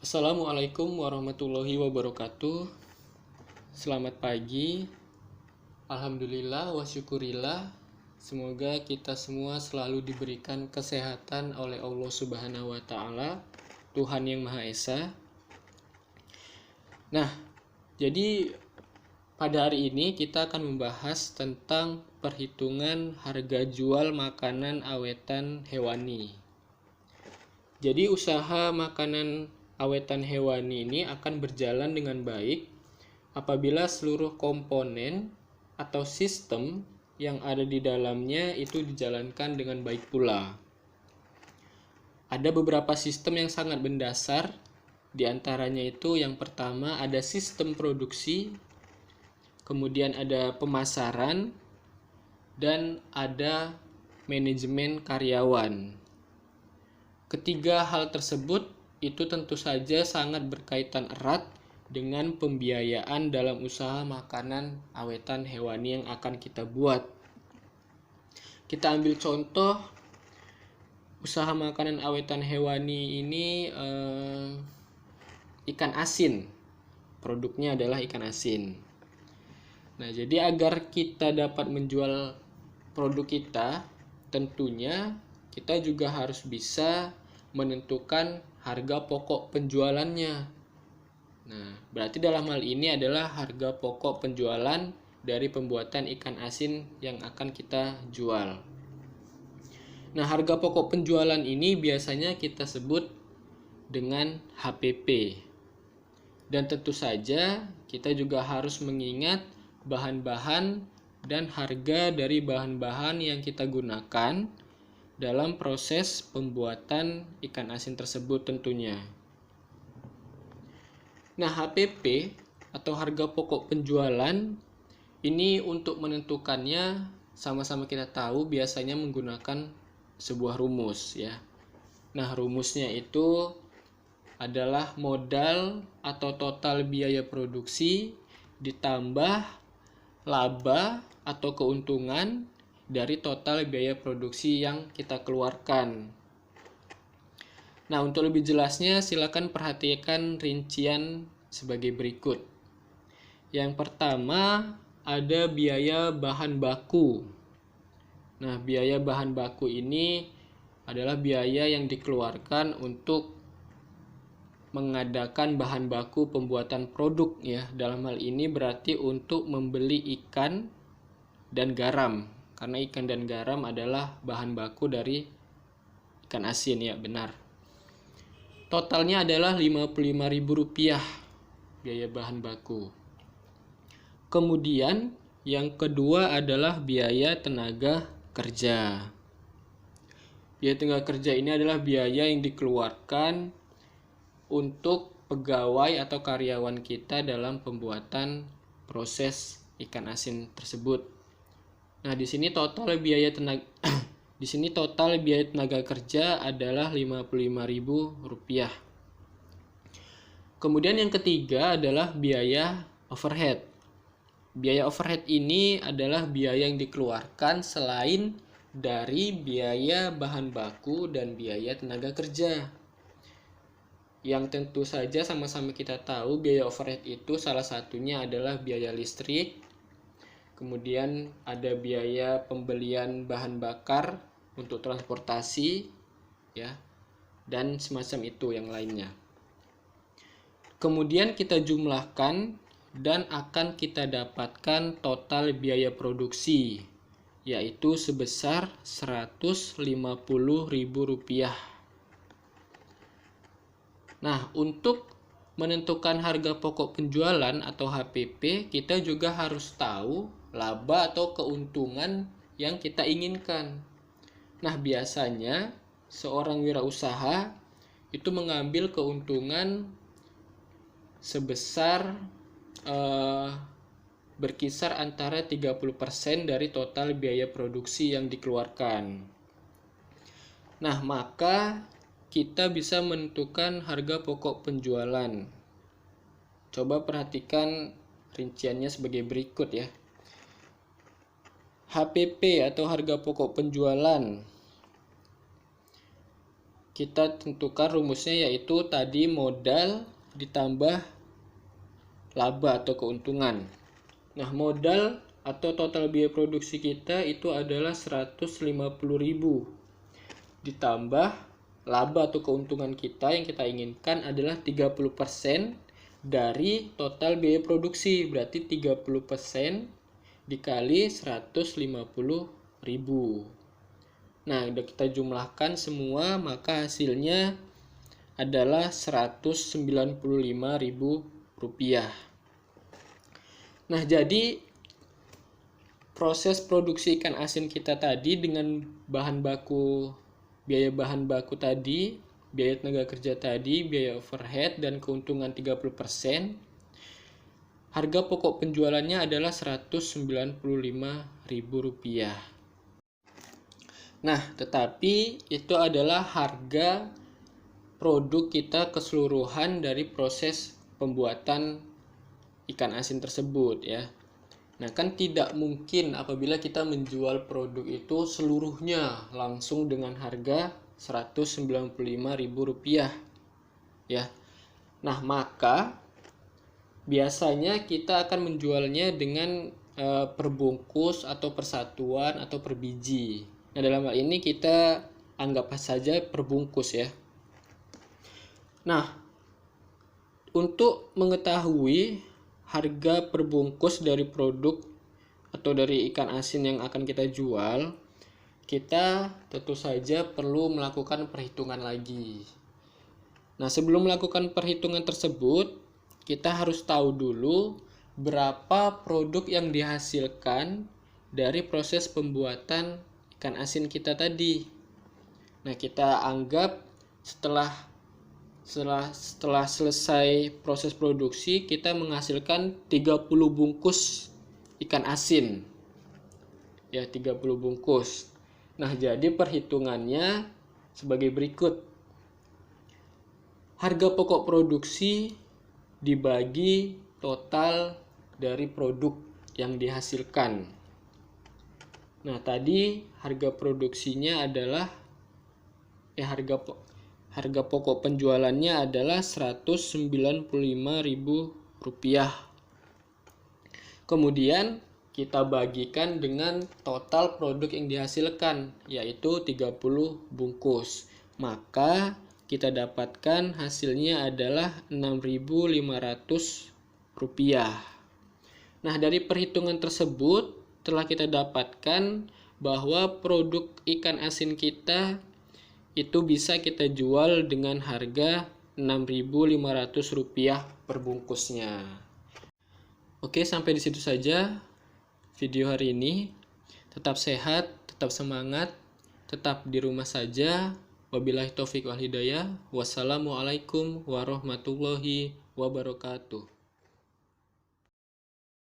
Assalamualaikum warahmatullahi wabarakatuh. Selamat pagi. Alhamdulillah wa syukurillah. Semoga kita semua selalu diberikan kesehatan oleh Allah Subhanahu wa taala, Tuhan yang Maha Esa. Nah, jadi pada hari ini kita akan membahas tentang perhitungan harga jual makanan awetan hewani. Jadi usaha makanan awetan hewani ini akan berjalan dengan baik apabila seluruh komponen atau sistem yang ada di dalamnya itu dijalankan dengan baik pula. Ada beberapa sistem yang sangat mendasar, di antaranya itu yang pertama ada sistem produksi, kemudian ada pemasaran, dan ada manajemen karyawan. Ketiga hal tersebut itu tentu saja sangat berkaitan erat dengan pembiayaan dalam usaha makanan awetan hewani yang akan kita buat. Kita ambil contoh usaha makanan awetan hewani ini ikan asin. Produknya adalah ikan asin. Nah, jadi agar kita dapat menjual produk kita, tentunya kita juga harus bisa menentukan harga pokok penjualannya. Nah, berarti dalam hal ini adalah harga pokok penjualan dari pembuatan ikan asin yang akan kita jual. Nah, harga pokok penjualan ini biasanya kita sebut dengan HPP. Dan tentu saja kita juga harus mengingat bahan-bahan dan harga dari bahan-bahan yang kita gunakan dalam proses pembuatan ikan asin tersebut tentunya. Nah, HPP atau harga pokok penjualan ini untuk menentukannya sama-sama kita tahu biasanya menggunakan sebuah rumus ya. Nah, rumusnya itu adalah modal atau total biaya produksi ditambah laba atau keuntungan dari total biaya produksi yang kita keluarkan. Nah, untuk lebih jelasnya silakan perhatikan rincian sebagai berikut. Yang pertama ada biaya bahan baku. Nah, biaya bahan baku ini adalah biaya yang dikeluarkan untuk mengadakan bahan baku pembuatan produk ya. Dalam hal ini berarti untuk membeli ikan dan garam. Karena ikan dan garam adalah bahan baku dari ikan asin ya, benar. Totalnya adalah Rp55.000 biaya bahan baku. Kemudian yang kedua adalah biaya tenaga kerja. Biaya tenaga kerja ini adalah biaya yang dikeluarkan untuk pegawai atau karyawan kita dalam pembuatan proses ikan asin tersebut. Nah, di sini total biaya tenaga kerja adalah Rp55.000. Kemudian yang ketiga adalah biaya overhead. Biaya overhead ini adalah biaya yang dikeluarkan selain dari biaya bahan baku dan biaya tenaga kerja. Yang tentu saja sama-sama kita tahu biaya overhead itu salah satunya adalah biaya listrik, kemudian ada biaya pembelian bahan bakar untuk transportasi ya, dan semacam itu yang lainnya. Kemudian kita jumlahkan dan akan kita dapatkan total biaya produksi, yaitu sebesar Rp150.000. Nah, untuk menentukan harga pokok penjualan atau HPP, kita juga harus tahu laba atau keuntungan yang kita inginkan. Nah, biasanya seorang wirausaha itu mengambil keuntungan sebesar berkisar antara 30% dari total biaya produksi yang dikeluarkan. Nah, maka kita bisa menentukan harga pokok penjualan. Coba perhatikan rinciannya sebagai berikut ya. HPP atau harga pokok penjualan kita tentukan rumusnya, yaitu tadi modal ditambah laba atau keuntungan. Nah, modal atau total biaya produksi kita itu adalah 150.000 ditambah laba atau keuntungan kita yang kita inginkan adalah 30% dari total biaya produksi. Berarti 30% dikali 150.000. Nah, udah kita jumlahkan semua, maka hasilnya adalah Rp195.000. Nah, jadi proses produksi ikan asin kita tadi dengan biaya bahan baku tadi, biaya tenaga kerja tadi, biaya overhead, dan keuntungan 30%, harga pokok penjualannya adalah Rp195.000. Nah, tetapi itu adalah harga produk kita keseluruhan dari proses pembuatan ikan asin tersebut ya. Nah, kan tidak mungkin apabila kita menjual produk itu seluruhnya langsung dengan harga Rp195.000 ya. Nah, maka biasanya kita akan menjualnya dengan perbungkus atau persatuan atau per biji. Nah, dalam hal ini kita anggap saja perbungkus ya. Nah, untuk mengetahui harga perbungkus dari produk atau dari ikan asin yang akan kita jual, kita tentu saja perlu melakukan perhitungan lagi. Nah, sebelum melakukan perhitungan tersebut, kita harus tahu dulu berapa produk yang dihasilkan dari proses pembuatan ikan asin kita tadi. Nah, kita anggap setelah selesai proses produksi, kita menghasilkan 30 bungkus ikan asin. Ya, 30 bungkus. Nah, jadi perhitungannya sebagai berikut. Harga pokok produksi dibagi total dari produk yang dihasilkan. Nah, tadi harga produksinya adalah harga pokok penjualannya adalah Rp195.000. Kemudian kita bagikan dengan total produk yang dihasilkan, yaitu 30 bungkus. Maka kita dapatkan hasilnya adalah Rp6.500. Nah, dari perhitungan tersebut telah kita dapatkan bahwa produk ikan asin kita itu bisa kita jual dengan harga Rp6.500 per bungkusnya. Oke, sampai di situ saja video hari ini. Tetap sehat, tetap semangat, tetap di rumah saja. Wabillahi taufik wal hidayah. Wassalamualaikum warahmatullahi wabarakatuh.